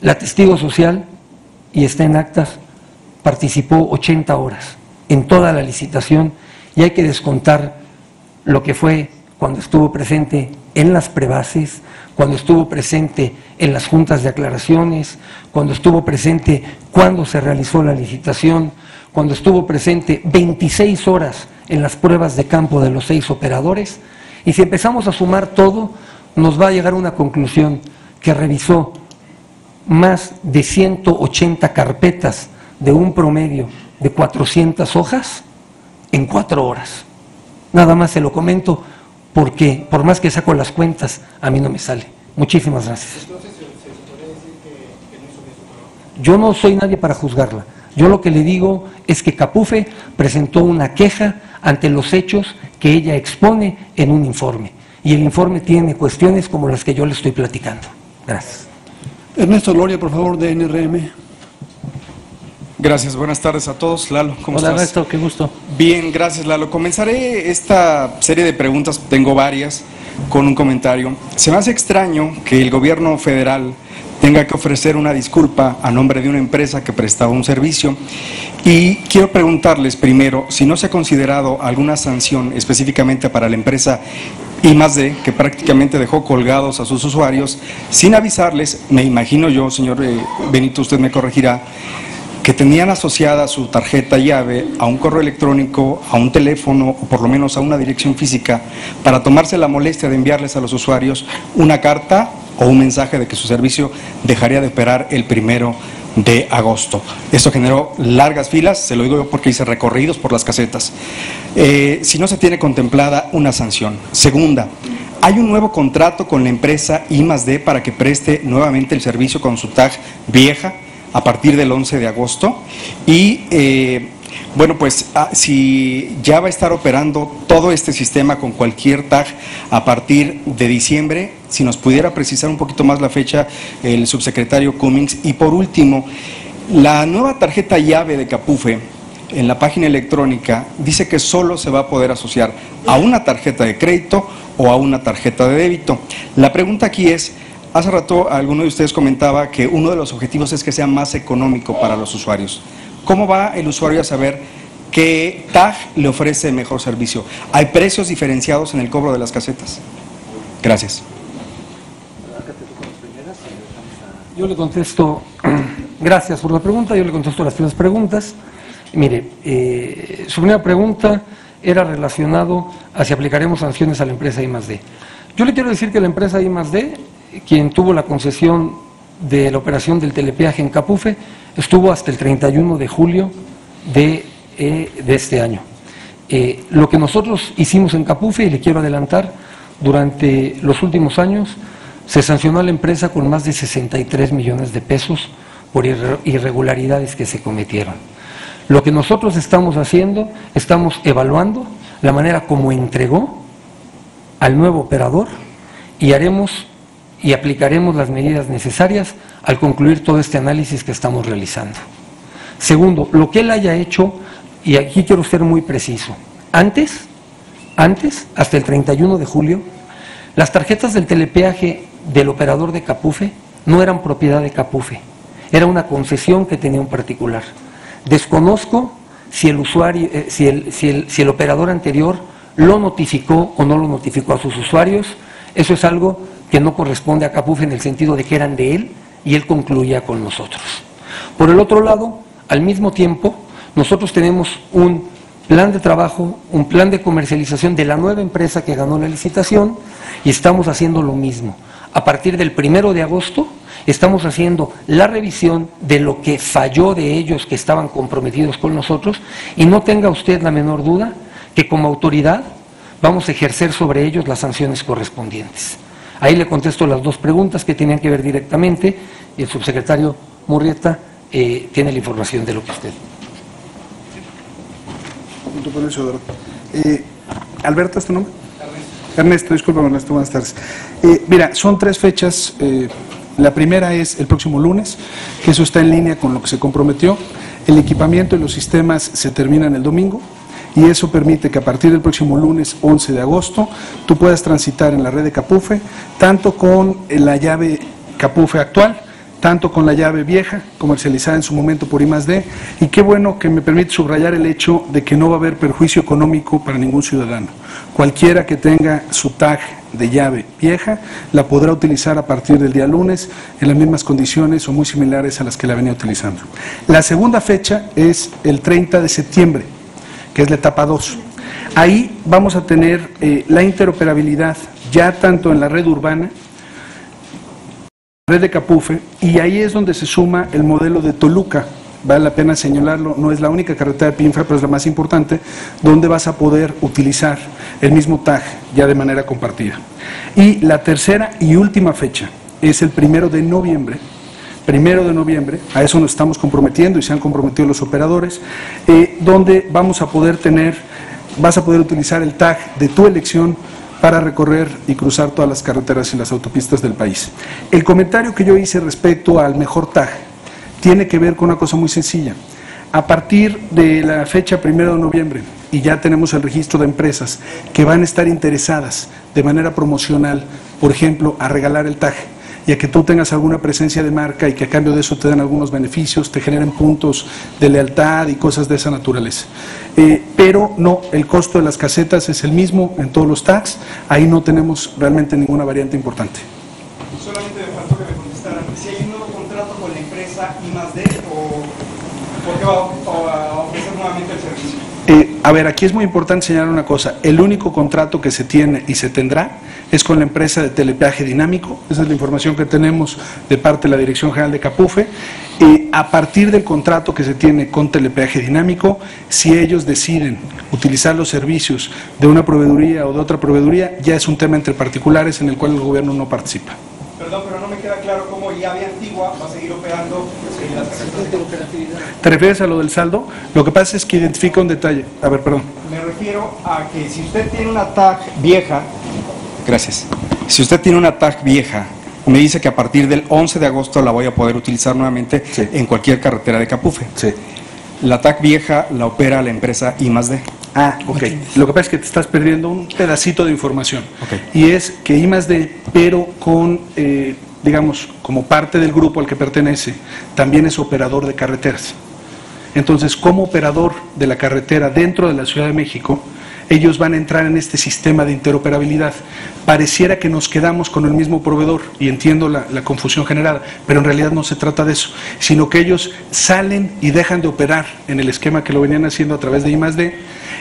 La testigo social, y está en actas, participó 80 horas en toda la licitación, y hay que descontar lo que fue cuando estuvo presente en las prebases, cuando estuvo presente en las juntas de aclaraciones, cuando estuvo presente cuando se realizó la licitación, cuando estuvo presente 26 horas en las pruebas de campo de los 6 operadores, y si empezamos a sumar todo, nos va a llegar a una conclusión que revisó más de 180 carpetas de un promedio de 400 hojas en 4 horas. Nada más se lo comento porque por más que saco las cuentas, a mí no me sale. Muchísimas gracias. Entonces, ¿se podría decir que no hizo bien su trabajo? Yo no soy nadie para juzgarla. Yo lo que le digo es que Capufe presentó una queja ante los hechos que ella expone en un informe. Y el informe tiene cuestiones como las que yo le estoy platicando. Gracias. Ernesto Loria, por favor, de NRM. Gracias, buenas tardes a todos. Lalo, ¿cómo estás? Hola Ernesto, qué gusto. Bien, gracias Lalo. Comenzaré esta serie de preguntas, tengo varias, con un comentario. Se me hace extraño que el gobierno federal tenga que ofrecer una disculpa a nombre de una empresa que prestaba un servicio, y quiero preguntarles primero si no se ha considerado alguna sanción específicamente para la empresa I+D, que prácticamente dejó colgados a sus usuarios sin avisarles. Me imagino yo, señor Benito, usted me corregirá, que tenían asociada su tarjeta llave a un correo electrónico, a un teléfono o por lo menos a una dirección física, para tomarse la molestia de enviarles a los usuarios una carta o un mensaje de que su servicio dejaría de operar el 1 de agosto. Esto generó largas filas, se lo digo yo porque hice recorridos por las casetas. Si no se tiene contemplada una sanción. Segunda, hay un nuevo contrato con la empresa I+D para que preste nuevamente el servicio con su tag vieja a partir del 11 de agosto y bueno, pues si ya va a estar operando todo este sistema con cualquier tag a partir de diciembre, si nos pudiera precisar un poquito más la fecha el subsecretario Cummings. Y por último, la nueva tarjeta llave de Capufe en la página electrónica dice que solo se va a poder asociar a una tarjeta de crédito o a una tarjeta de débito. La pregunta aquí es, hace rato alguno de ustedes comentaba que uno de los objetivos es que sea más económico para los usuarios. ¿Cómo va el usuario a saber qué tag le ofrece mejor servicio? ¿Hay precios diferenciados en el cobro de las casetas? Gracias. Yo le contesto, gracias por la pregunta, yo le contesto las primeras preguntas. Mire, su primera pregunta era relacionado a si aplicaremos sanciones a la empresa I+D. Yo le quiero decir que la empresa I+D, quien tuvo la concesión de la operación del telepeaje en Capufe, estuvo hasta el 31 de julio de este año. Lo que nosotros hicimos en Capufe, y le quiero adelantar, durante los últimos años se sancionó a la empresa con más de 63 millones de pesos por irregularidades que se cometieron. Lo que nosotros estamos haciendo, estamos evaluando la manera como entregó al nuevo operador y haremos y aplicaremos las medidas necesarias al concluir todo este análisis que estamos realizando. Segundo, lo que él haya hecho, y aquí quiero ser muy preciso, antes, hasta el 31 de julio, las tarjetas del telepeaje del operador de Capufe no eran propiedad de Capufe, era una concesión que tenía un particular. Desconozco si el usuario, si el operador anterior lo notificó o no lo notificó a sus usuarios. Eso es algo que no corresponde a Capufe en el sentido de que eran de él y él concluía con nosotros. Por el otro lado, al mismo tiempo, nosotros tenemos un plan de trabajo, un plan de comercialización de la nueva empresa que ganó la licitación y estamos haciendo lo mismo. A partir del 1 de agosto estamos haciendo la revisión de lo que falló de ellos que estaban comprometidos con nosotros y no tenga usted la menor duda que como autoridad vamos a ejercer sobre ellos las sanciones correspondientes. Ahí le contesto las dos preguntas que tenían que ver directamente y el subsecretario Murrieta tiene la información de lo que usted. Alberto, ¿es tu nombre? Ernesto, discúlpame Ernesto, buenas tardes. Mira, son 3 fechas. La primera es el próximo lunes, que eso está en línea con lo que se comprometió. El equipamiento y los sistemas se terminan el domingo y eso permite que a partir del próximo lunes 11 de agosto tú puedas transitar en la red de Capufe, tanto con la llave Capufe actual tanto con la llave vieja, comercializada en su momento por I+D, y qué bueno que me permite subrayar el hecho de que no va a haber perjuicio económico para ningún ciudadano. Cualquiera que tenga su tag de llave vieja la podrá utilizar a partir del día lunes en las mismas condiciones o muy similares a las que la venía utilizando. La segunda fecha es el 30 de septiembre, que es la etapa 2. Ahí vamos a tener la interoperabilidad ya tanto en la red urbana, red de Capufe, y ahí es donde se suma el modelo de Toluca. Vale la pena señalarlo, no es la única carretera de PINFRA, pero es la más importante, donde vas a poder utilizar el mismo tag ya de manera compartida. Y la tercera y última fecha es el 1 de noviembre. 1 de noviembre, a eso nos estamos comprometiendo y se han comprometido los operadores, donde vas a poder utilizar el tag de tu elección para recorrer y cruzar todas las carreteras y las autopistas del país. El comentario que yo hice respecto al mejor tag tiene que ver con una cosa muy sencilla. A partir de la fecha 1 de noviembre, y ya tenemos el registro de empresas que van a estar interesadas de manera promocional, por ejemplo, a regalar el tag, y a que tú tengas alguna presencia de marca y que a cambio de eso te den algunos beneficios, te generen puntos de lealtad y cosas de esa naturaleza. Pero no, el costo de las casetas es el mismo en todos los tags, ahí no tenemos realmente ninguna variante importante. Solamente me faltó que me contestaran si hay un nuevo contrato con la empresa I+D o por qué va a ofrecer nuevamente el servicio. A ver, aquí es muy importante señalar una cosa, el único contrato que se tiene y se tendrá es con la empresa de telepeaje dinámico, esa es la información que tenemos de parte de la Dirección General de Capufe, y a partir del contrato que se tiene con telepeaje dinámico, si ellos deciden utilizar los servicios de una proveeduría o de otra proveeduría, ya es un tema entre particulares en el cual el gobierno no participa. Perdón, pero no me queda claro cómo llave antigua va a seguir operando las casetas de operatividad. ¿Te refieres a lo del saldo? Lo que pasa es que identifica un detalle. A ver, perdón. Me refiero a que si usted tiene una tag vieja, gracias, si usted tiene una tag vieja, me dice que a partir del 11 de agosto la voy a poder utilizar nuevamente sí, en cualquier carretera de Capufe. Sí. La tag vieja la opera la empresa I+D. Ah, ok. Lo que pasa es que te estás perdiendo un pedacito de información. Okay. Y es que I+D, pero con, digamos, como parte del grupo al que pertenece, también es operador de carreteras. Entonces, como operador de la carretera dentro de la Ciudad de México, ellos van a entrar en este sistema de interoperabilidad. Pareciera que nos quedamos con el mismo proveedor, y entiendo la confusión generada, pero en realidad no se trata de eso, sino que ellos salen y dejan de operar en el esquema que lo venían haciendo a través de I+D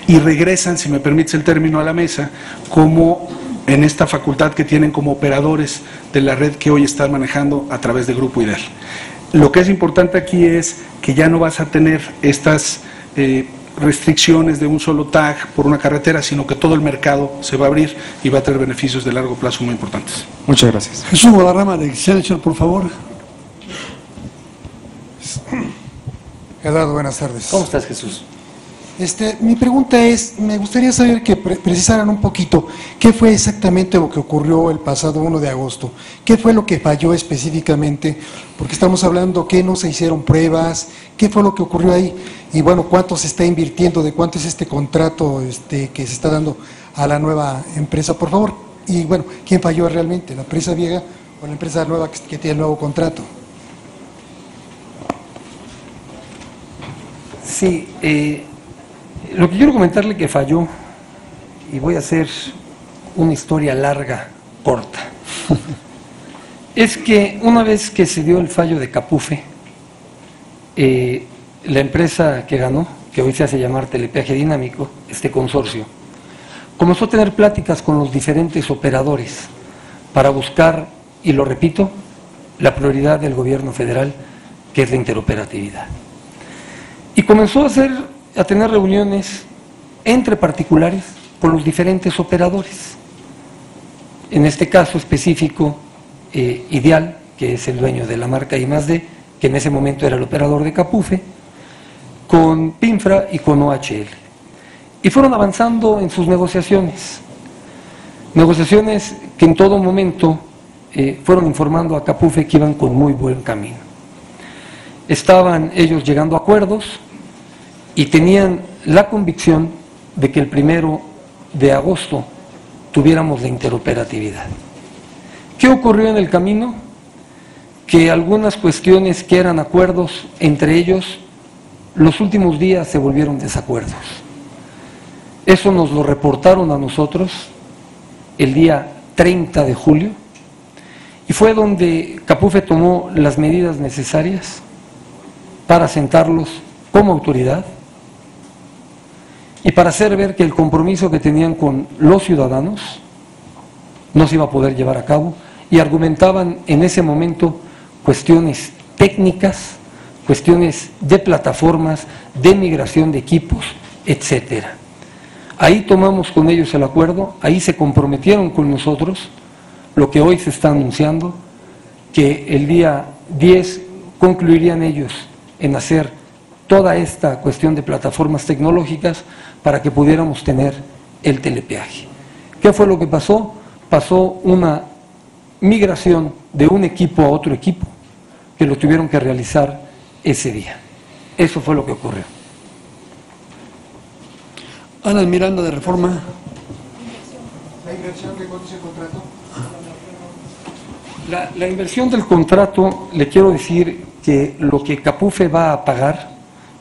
y regresan, si me permites el término, a la mesa como en esta facultad que tienen como operadores de la red que hoy están manejando a través del Grupo IDEAL. Lo que es importante aquí es que ya no vas a tener estas restricciones de un solo tag por una carretera, sino que todo el mercado se va a abrir y va a tener beneficios de largo plazo muy importantes. Muchas gracias. Jesús Guadarrama de Excelsior, por favor. Eduardo, buenas tardes. ¿Cómo estás, Jesús? Mi pregunta es, me gustaría saber que precisaran un poquito qué fue exactamente lo que ocurrió el pasado 1 de agosto, qué fue lo que falló específicamente, porque estamos hablando que no se hicieron pruebas, qué fue lo que ocurrió ahí, y bueno, cuánto se está invirtiendo, de cuánto es este contrato que se está dando a la nueva empresa, por favor, y bueno, ¿quién falló realmente, la empresa vieja o la empresa nueva que tiene el nuevo contrato? Sí, lo que quiero comentarle que falló, y voy a hacer una historia larga, corta, es que una vez que se dio el fallo de Capufe, la empresa que ganó, que hoy se hace llamar Telepeaje Dinámico, este consorcio, comenzó a tener pláticas con los diferentes operadores para buscar, y lo repito, la prioridad del gobierno federal, que es la interoperatividad. Y comenzó a tener reuniones entre particulares con los diferentes operadores. En este caso específico, Ideal, que es el dueño de la marca I+D, que en ese momento era el operador de Capufe, con PINFRA y con OHL. Y fueron avanzando en sus negociaciones que en todo momento fueron informando a Capufe que iban con muy buen camino. Estaban ellos llegando a acuerdos y tenían la convicción de que el 1 de agosto tuviéramos la interoperatividad. ¿Qué ocurrió en el camino? que algunas cuestiones que eran acuerdos entre ellos, los últimos días se volvieron desacuerdos. Eso nos lo reportaron a nosotros el día 30 de julio y fue donde Capufe tomó las medidas necesarias para sentarlos como autoridad y para hacer ver que el compromiso que tenían con los ciudadanos no se iba a poder llevar a cabo, y argumentaban en ese momento cuestiones técnicas, cuestiones de plataformas, de migración de equipos, etcétera. Ahí tomamos con ellos el acuerdo, ahí se comprometieron con nosotros, lo que hoy se está anunciando, que el día 10 concluirían ellos en hacer toda esta cuestión de plataformas tecnológicas para que pudiéramos tener el telepeaje. ¿Qué fue lo que pasó? Pasó una migración de un equipo a otro equipo que lo tuvieron que realizar ese día. Eso fue lo que ocurrió. Alan Miranda, de Reforma. ¿La inversión que condice el contrato? La inversión del contrato, le quiero decir que lo que Capufe va a pagar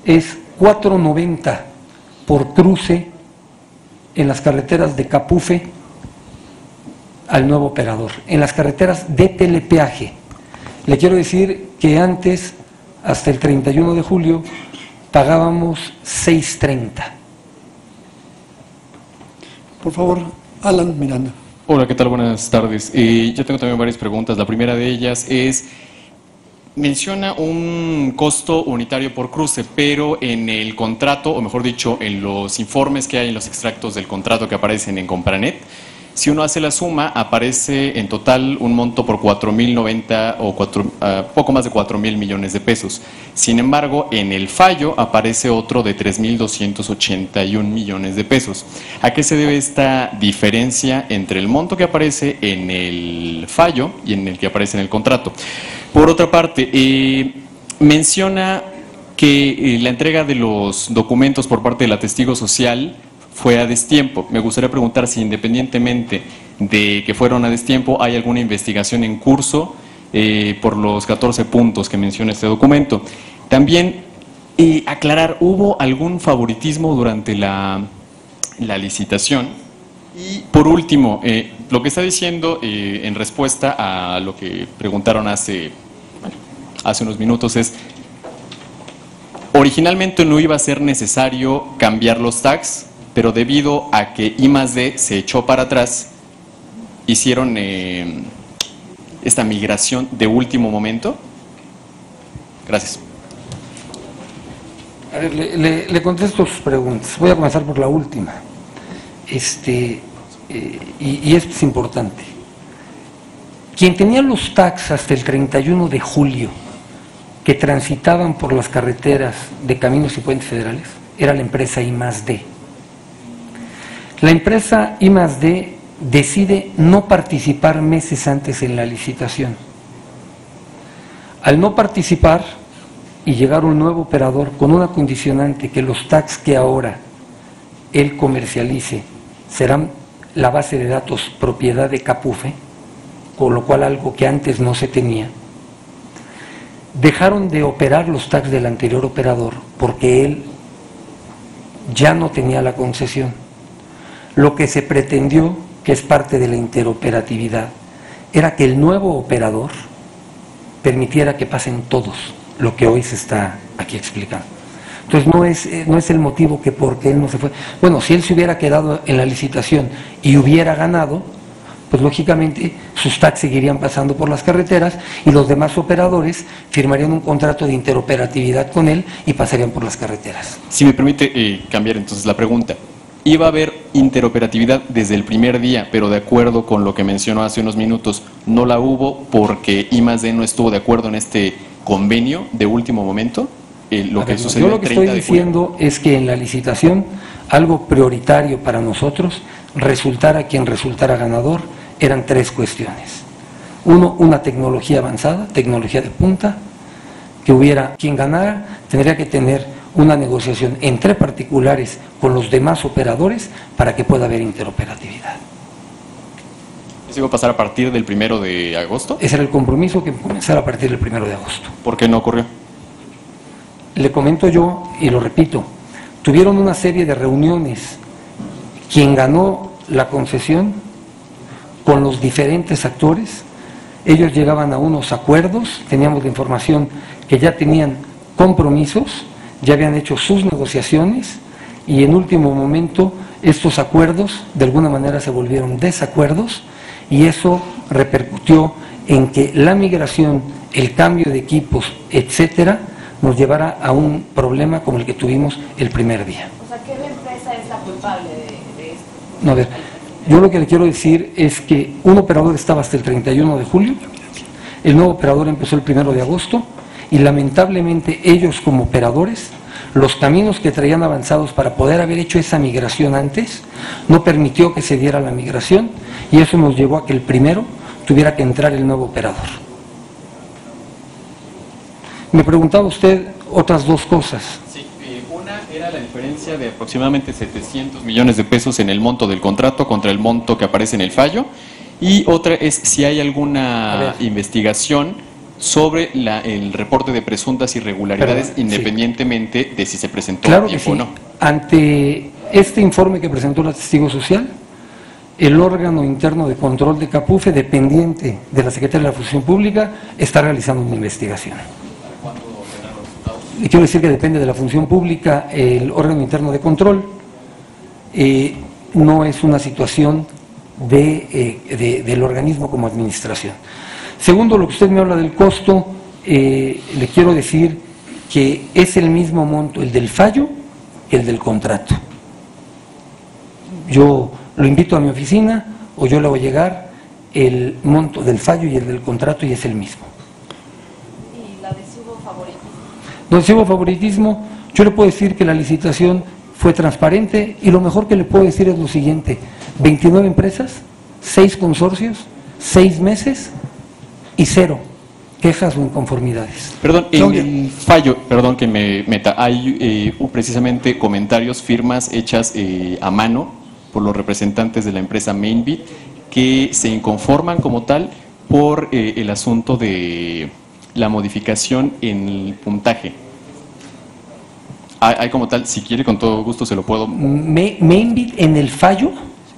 es $4.90 por cruce en las carreteras de Capufe al nuevo operador, en las carreteras de telepeaje. Le quiero decir que antes, hasta el 31 de julio, pagábamos $6.30. Por favor, Alan Miranda. Hola, ¿qué tal? Buenas tardes. Yo tengo también varias preguntas. La primera de ellas es, menciona un costo unitario por cruce, pero en el contrato, o mejor dicho, en los informes que hay en los extractos del contrato que aparecen en Compranet, si uno hace la suma, aparece en total un monto por 4.090 o poco más de 4.000 millones de pesos. Sin embargo, en el fallo aparece otro de 3.281 millones de pesos. ¿A qué se debe esta diferencia entre el monto que aparece en el fallo y en el que aparece en el contrato? Por otra parte, menciona que la entrega de los documentos por parte de la testigo social fue a destiempo. Me gustaría preguntar si, independientemente de que fueron a destiempo, hay alguna investigación en curso por los 14 puntos que menciona este documento. También aclarar, ¿hubo algún favoritismo durante la licitación? Y por último, lo que está diciendo en respuesta a lo que preguntaron hace unos minutos es, originalmente no iba a ser necesario cambiar los tags, pero debido a que I+D se echó para atrás, hicieron esta migración de último momento. Gracias. A ver, le contesto sus preguntas. Voy a comenzar por la última. Y esto es importante. Quien tenía los tags hasta el 31 de julio que transitaban por las carreteras de Caminos y Puentes Federales era la empresa I+D. La empresa I+D decide no participar meses antes en la licitación. Al no participar y llegar un nuevo operador con una condicionante que los tags que ahora él comercialice serán la base de datos propiedad de Capufe, con lo cual algo que antes no se tenía, dejaron de operar los tags del anterior operador porque él ya no tenía la concesión. Lo que se pretendió, que es parte de la interoperatividad, era que el nuevo operador permitiera que pasen todos, lo que hoy se está aquí explicando. Entonces no es el motivo que porque él no se fue. Bueno, si él se hubiera quedado en la licitación y hubiera ganado, pues lógicamente sus tags seguirían pasando por las carreteras y los demás operadores firmarían un contrato de interoperatividad con él y pasarían por las carreteras. Si me permite cambiar entonces la pregunta. Iba a haber interoperatividad desde el primer día, pero de acuerdo con lo que mencionó hace unos minutos, no la hubo porque I+D no estuvo de acuerdo en este convenio de último momento. Lo que sucedió yo lo que estoy diciendo es que en la licitación algo prioritario para nosotros, resultara quien resultara ganador, eran tres cuestiones. Uno, una tecnología avanzada, tecnología de punta, que hubiera quien ganara, tendría que tener una negociación entre particulares con los demás operadores para que pueda haber interoperatividad. ¿Eso iba a pasar a partir del 1 de agosto? Ese era el compromiso que comenzara a partir del 1 de agosto. ¿Por qué no ocurrió? Le comento yo, y lo repito, tuvieron una serie de reuniones quien ganó la concesión con los diferentes actores. Ellos llegaban a unos acuerdos, teníamos la información que ya tenían compromisos, ya habían hecho sus negociaciones y en último momento estos acuerdos de alguna manera se volvieron desacuerdos y eso repercutió en que la migración, el cambio de equipos, etcétera, nos llevara a un problema como el que tuvimos el primer día. O sea, ¿qué empresa es la culpable de esto? No, a ver, yo lo que le quiero decir es que un operador estaba hasta el 31 de julio, el nuevo operador empezó el 1 de agosto y lamentablemente ellos como operadores, los caminos que traían avanzados para poder haber hecho esa migración antes, no permitió que se diera la migración y eso nos llevó a que el primero tuviera que entrar el nuevo operador. Me preguntaba usted otras dos cosas. Sí, una era la diferencia de aproximadamente 700 millones de pesos en el monto del contrato contra el monto que aparece en el fallo. Y otra es si hay alguna investigación sobre el reporte de presuntas irregularidades, independientemente de si se presentó claro a tiempo que sí. o no. Ante este informe que presentó la testigo social, el órgano interno de control de CAPUFE, dependiente de la Secretaría de la Función Pública, está realizando una investigación. Y quiero decir que depende de la Función Pública, el órgano interno de control, no es una situación del organismo como administración. Segundo, lo que usted me habla del costo, le quiero decir que es el mismo monto, el del fallo, que el del contrato. Yo lo invito a mi oficina o yo le voy a llegar el monto del fallo y el del contrato y es el mismo. ¿Y la de si hubo favoritismo? Donde si hubo favoritismo, yo le puedo decir que la licitación fue transparente y lo mejor que le puedo decir es lo siguiente: 29 empresas, 6 consorcios, 6 meses y 0 quejas o inconformidades. Perdón, en el fallo, perdón que me meta, hay precisamente comentarios, firmas hechas a mano por los representantes de la empresa Mainbit que se inconforman como tal por el asunto de la modificación en el puntaje. Hay como tal, si quiere con todo gusto se lo puedo... Mainbit en el fallo.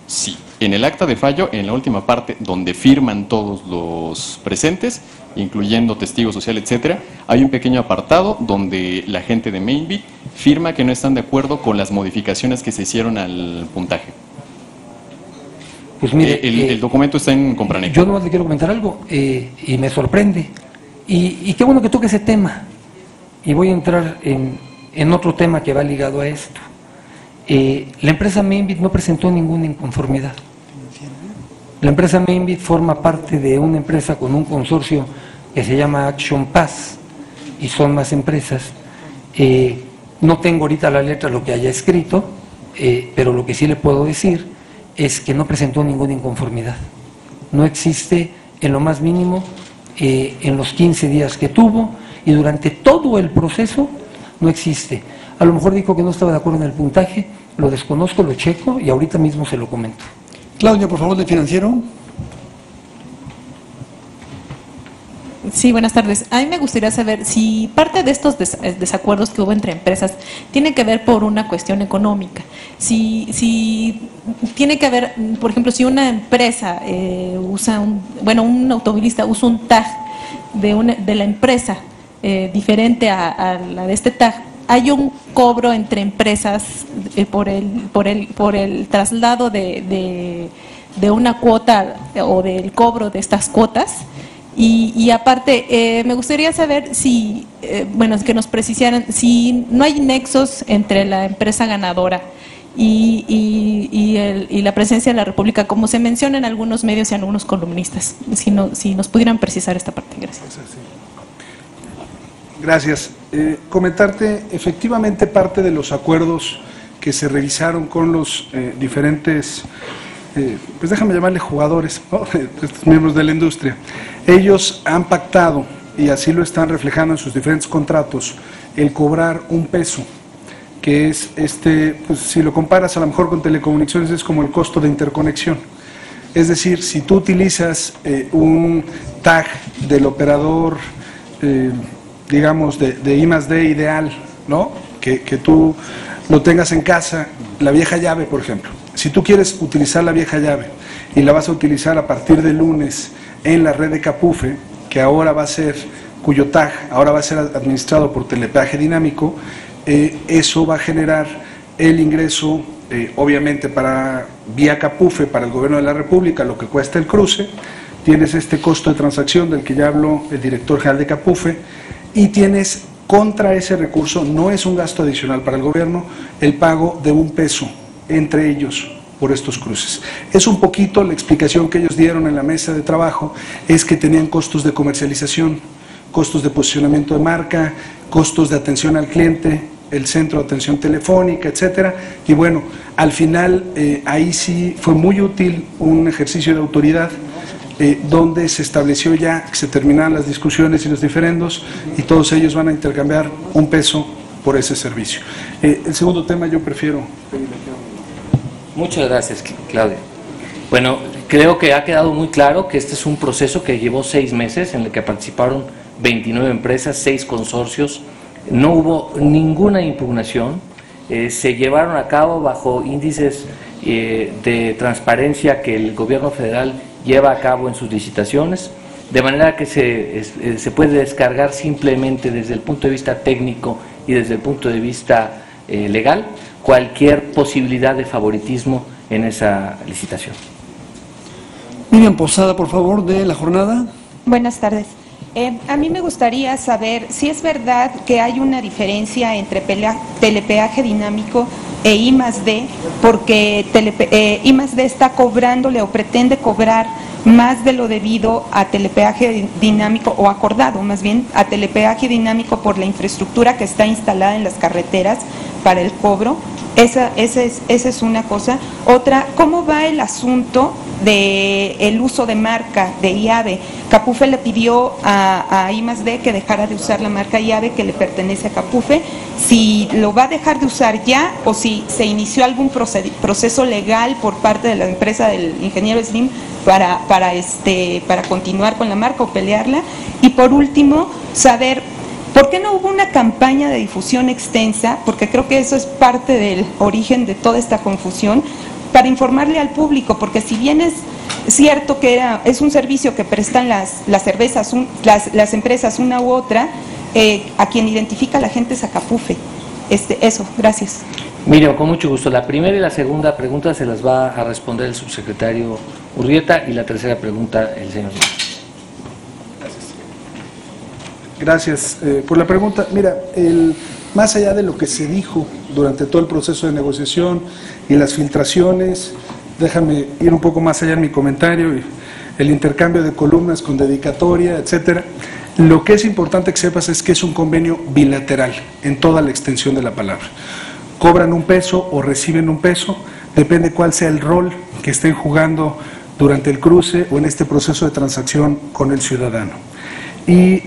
Sí, en el acta de fallo, en la última parte donde firman todos los presentes, incluyendo testigo social, etcétera, hay un pequeño apartado donde la gente de Mainbit firma que no están de acuerdo con las modificaciones que se hicieron al puntaje. Pues mire, el documento está en Compranet. Yo nomás le quiero comentar algo y me sorprende. Y qué bueno que toque ese tema. Y voy a entrar en otro tema que va ligado a esto. La empresa Mainbit no presentó ninguna inconformidad. La empresa Mainbit forma parte de una empresa con un consorcio que se llama Action Pass y son más empresas. No tengo ahorita la letra lo que haya escrito, pero lo que sí le puedo decir es que no presentó ninguna inconformidad. No existe en lo más mínimo en los 15 días que tuvo y durante todo el proceso no existe. A lo mejor dijo que no estaba de acuerdo en el puntaje, lo desconozco, lo checo y ahorita mismo se lo comento. Claudia, por favor, del financiero. Sí, buenas tardes. A mí me gustaría saber si parte de estos desacuerdos que hubo entre empresas tiene que ver por una cuestión económica. Si tiene que ver, por ejemplo, si una empresa usa un automovilista usa un tag de la empresa diferente a la de este tag, hay un cobro entre empresas por el traslado de una cuota o del cobro de estas cuotas. Y aparte, me gustaría saber si, que nos precisaran si no hay nexos entre la empresa ganadora y la presencia de la República, como se menciona en algunos medios y en algunos columnistas. Si nos pudieran precisar esta parte. Gracias. Gracias. Comentarte, efectivamente, parte de los acuerdos que se revisaron con los diferentes, pues déjame llamarle jugadores, ¿no? Estos miembros de la industria, ellos han pactado, y así lo están reflejando en sus diferentes contratos, el cobrar un peso, que es, pues si lo comparas a lo mejor con telecomunicaciones, es como el costo de interconexión. Es decir, si tú utilizas un tag del operador, digamos, de I+D ideal, ¿no? Que tú lo tengas en casa, la vieja llave, por ejemplo. Si tú quieres utilizar la vieja llave y la vas a utilizar a partir del lunes en la red de Capufe, que ahora va a ser, cuyo tag ahora va a ser administrado por telepeaje dinámico, eso va a generar el ingreso, obviamente para vía Capufe, para el gobierno de la República, lo que cuesta el cruce, tienes este costo de transacción del que ya habló el director general de Capufe, y tienes contra ese recurso, no es un gasto adicional para el gobierno, el pago de $1 entre ellos por estos cruces. Es un poquito la explicación que ellos dieron en la mesa de trabajo, es que tenían costos de comercialización, costos de posicionamiento de marca, costos de atención al cliente, el centro de atención telefónica, etcétera. Y bueno, al final ahí sí fue muy útil un ejercicio de autoridad donde se estableció ya que se terminaran las discusiones y los diferendos y todos ellos van a intercambiar $1 por ese servicio. El segundo tema yo prefiero pedirle que... Muchas gracias, Claudia. Bueno, creo que ha quedado muy claro que este es un proceso que llevó 6 meses en el que participaron 29 empresas, 6 consorcios, no hubo ninguna impugnación, se llevaron a cabo bajo índices de transparencia que el gobierno federal lleva a cabo en sus licitaciones, de manera que se puede descargar simplemente desde el punto de vista técnico y desde el punto de vista legal cualquier posibilidad de favoritismo en esa licitación. Miriam Posada, por favor, de La Jornada. Buenas tardes. A mí me gustaría saber si es verdad que hay una diferencia entre telepeaje dinámico e I+D, porque I+D está cobrándole o pretende cobrar más de lo debido a telepeaje dinámico, o acordado más bien a telepeaje dinámico por la infraestructura que está instalada en las carreteras para el cobro. Esa es una cosa. Otra, ¿cómo va el asunto del uso de marca de IAVE? Capufe le pidió a I+D que dejara de usar la marca IAVE que le pertenece a Capufe. Si lo va a dejar de usar ya o si se inició algún proceso legal por parte de la empresa del ingeniero Slim para continuar con la marca o pelearla. Y por último, saber ¿por qué no hubo una campaña de difusión extensa? Porque creo que eso es parte del origen de toda esta confusión, para informarle al público, porque si bien es cierto que es un servicio que prestan las cervezas, las empresas una u otra, a quien identifica a la gente es a Capufe. Eso, gracias. Miriam, con mucho gusto. La primera y la segunda pregunta se las va a responder el subsecretario Urrieta y la tercera pregunta el señor. Gracias por la pregunta. Mira, más allá de lo que se dijo durante todo el proceso de negociación y las filtraciones, déjame ir un poco más allá en mi comentario, y el intercambio de columnas con dedicatoria, etcétera. Lo que es importante que sepas es que es un convenio bilateral en toda la extensión de la palabra. Cobran $1 o reciben $1, depende cuál sea el rol que estén jugando durante el cruce o en este proceso de transacción con el ciudadano. Y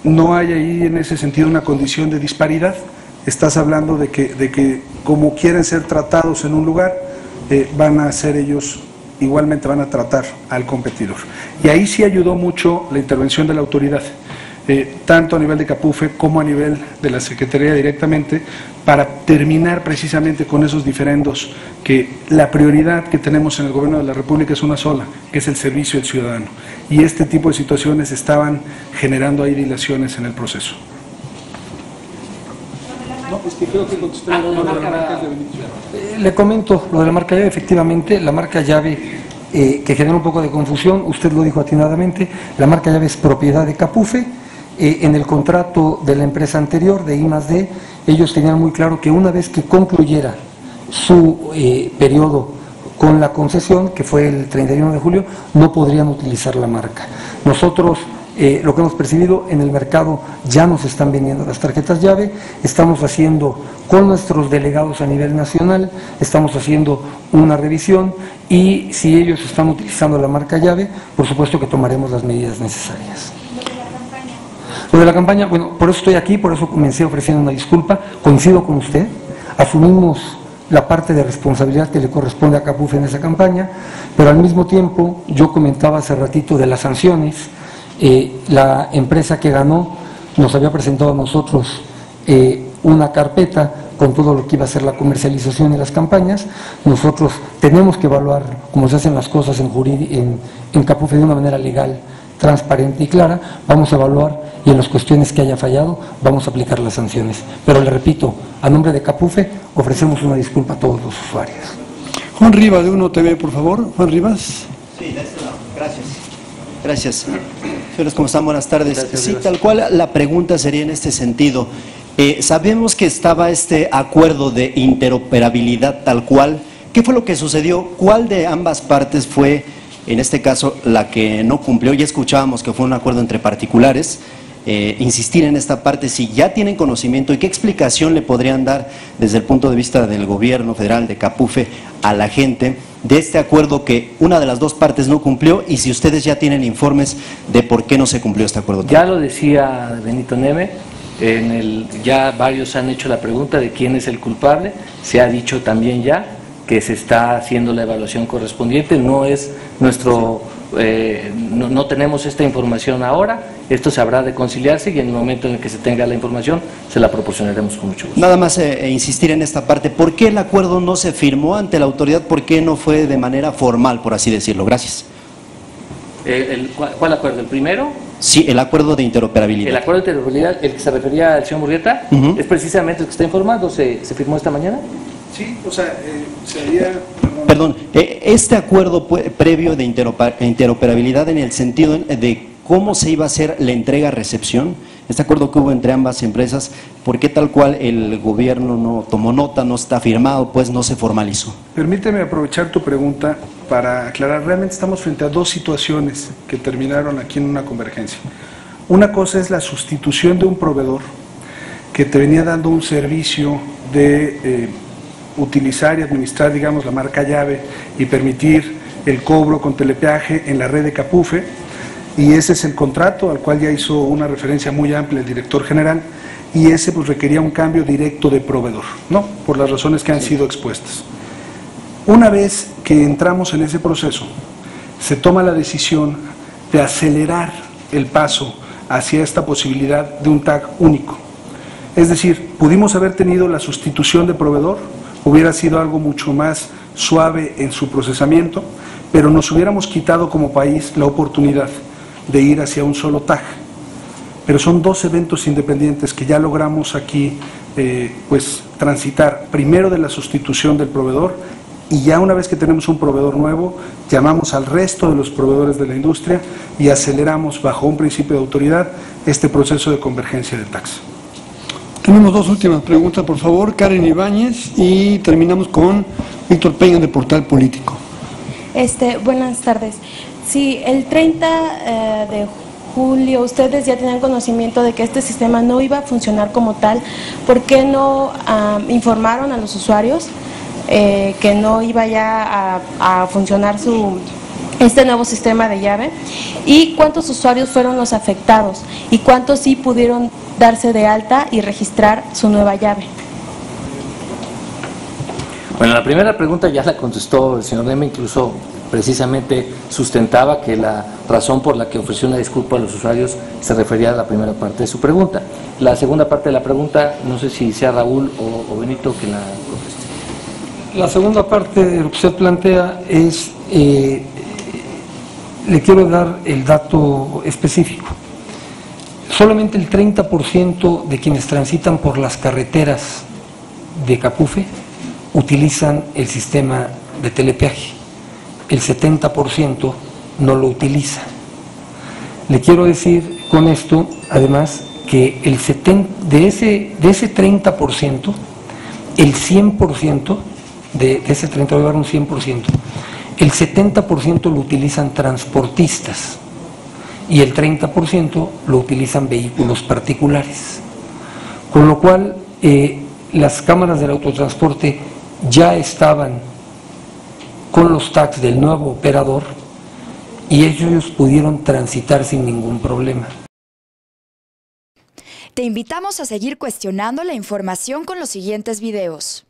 no hay ahí en ese sentido una condición de disparidad. Estás hablando de que como quieren ser tratados en un lugar, van a ser ellos, igualmente van a tratar al competidor. Y ahí sí ayudó mucho la intervención de la autoridad, tanto a nivel de Capufe como a nivel de la Secretaría directamente, para terminar precisamente con esos diferendos, que la prioridad que tenemos en el Gobierno de la República es una sola, que es el servicio al ciudadano. Y este tipo de situaciones estaban generando ahí dilaciones en el proceso. No, es que creo que contesté lo de la marca. Le comento lo de la marca llave. Efectivamente, la marca llave que genera un poco de confusión, usted lo dijo atinadamente, la marca llave es propiedad de Capufe. En el contrato de la empresa anterior, de I+D, ellos tenían muy claro que una vez que concluyera su periodo con la concesión, que fue el 31 de julio, no podrían utilizar la marca. Nosotros, lo que hemos percibido en el mercado, ya nos están vendiendo las tarjetas llave, estamos haciendo con nuestros delegados a nivel nacional, estamos haciendo una revisión y si ellos están utilizando la marca llave, por supuesto que tomaremos las medidas necesarias. Lo de la campaña, bueno, por eso estoy aquí, por eso comencé ofreciendo una disculpa, coincido con usted, asumimos la parte de responsabilidad que le corresponde a Capufe en esa campaña, pero al mismo tiempo yo comentaba hace ratito de las sanciones. La empresa que ganó nos había presentado a nosotros una carpeta con todo lo que iba a ser la comercialización y las campañas. Nosotros tenemos que evaluar cómo se hacen las cosas en Capufe de una manera legal, transparente y clara. Vamos a evaluar y en las cuestiones que haya fallado vamos a aplicar las sanciones. Pero le repito, a nombre de Capufe ofrecemos una disculpa a todos los usuarios. Juan Rivas de Uno TV, por favor. Juan Rivas. Sí, de este lado. Gracias. Gracias. Señores, ¿cómo están? Buenas tardes. Gracias, sí, gracias. Tal cual la pregunta sería en este sentido. Sabemos que estaba este acuerdo de interoperabilidad tal cual. ¿Qué fue lo que sucedió? ¿Cuál de ambas partes fue, en este caso, la que no cumplió? Ya escuchábamos que fue un acuerdo entre particulares. Insistir en esta parte, si ya tienen conocimiento y qué explicación le podrían dar desde el punto de vista del gobierno federal, de Capufe, a la gente de este acuerdo que una de las dos partes no cumplió, y si ustedes ya tienen informes de por qué no se cumplió este acuerdo. Ya lo decía Benito Neme, ya varios han hecho la pregunta de quién es el culpable. Se ha dicho también ya que se está haciendo la evaluación correspondiente. No es nuestro, no tenemos esta información ahora. Esto se habrá de conciliarse y en el momento en el que se tenga la información se la proporcionaremos con mucho gusto. Nada más insistir en esta parte. ¿Por qué el acuerdo no se firmó ante la autoridad? ¿Por qué no fue de manera formal, por así decirlo? Gracias. ¿Cuál acuerdo? ¿El primero? Sí, el acuerdo de interoperabilidad. El acuerdo de interoperabilidad, el que se refería al señor Murrieta, es precisamente el que está informando. ¿Se firmó esta mañana? Sí, o sea, sería... Perdón, este acuerdo previo de interoperabilidad en el sentido de cómo se iba a hacer la entrega-recepción, este acuerdo que hubo entre ambas empresas, ¿por qué tal cual el gobierno no tomó nota, no está firmado, pues no se formalizó? Permíteme aprovechar tu pregunta para aclarar. Realmente estamos frente a dos situaciones que terminaron aquí en una convergencia. Una cosa es la sustitución de un proveedor que te venía dando un servicio de utilizar y administrar, digamos, la marca llave y permitir el cobro con telepeaje en la red de Capufe, y ese es el contrato al cual ya hizo una referencia muy amplia el director general, y ese pues requería un cambio directo de proveedor, ¿no? Por las razones que han sido expuestas. Una vez que entramos en ese proceso, se toma la decisión de acelerar el paso hacia esta posibilidad de un TAC único. Es decir, pudimos haber tenido la sustitución de proveedor, hubiera sido algo mucho más suave en su procesamiento, pero nos hubiéramos quitado como país la oportunidad de ir hacia un solo TAG. Pero son dos eventos independientes que ya logramos aquí pues transitar, primero de la sustitución del proveedor, y ya una vez que tenemos un proveedor nuevo, llamamos al resto de los proveedores de la industria y aceleramos bajo un principio de autoridad este proceso de convergencia de tax. Tenemos dos últimas preguntas, por favor. Karen Ibáñez, y terminamos con Víctor Peña de Portal Político. Buenas tardes. Sí, el 30 de julio ustedes ya tenían conocimiento de que este sistema no iba a funcionar como tal. ¿Por qué no informaron a los usuarios que no iba ya a funcionar este nuevo sistema de llave? ¿Y cuántos usuarios fueron los afectados? ¿Y cuántos sí pudieron darse de alta y registrar su nueva llave? Bueno, la primera pregunta ya la contestó el señor Neme, incluso precisamente sustentaba que la razón por la que ofreció una disculpa a los usuarios se refería a la primera parte de su pregunta. La segunda parte de la pregunta, no sé si sea Raúl o Benito que la conteste. La segunda parte de lo que usted plantea es, le quiero dar el dato específico. Solamente el 30% de quienes transitan por las carreteras de Capufe utilizan el sistema de telepeaje. El 70% no lo utiliza. Le quiero decir con esto, además, que de ese 30%, el 100%, de ese 30% voy a dar un 100%, el 70% lo utilizan transportistas y el 30% lo utilizan vehículos particulares. Con lo cual, las cámaras del autotransporte ya estaban con los tags del nuevo operador y ellos pudieron transitar sin ningún problema. Te invitamos a seguir cuestionando la información con los siguientes videos.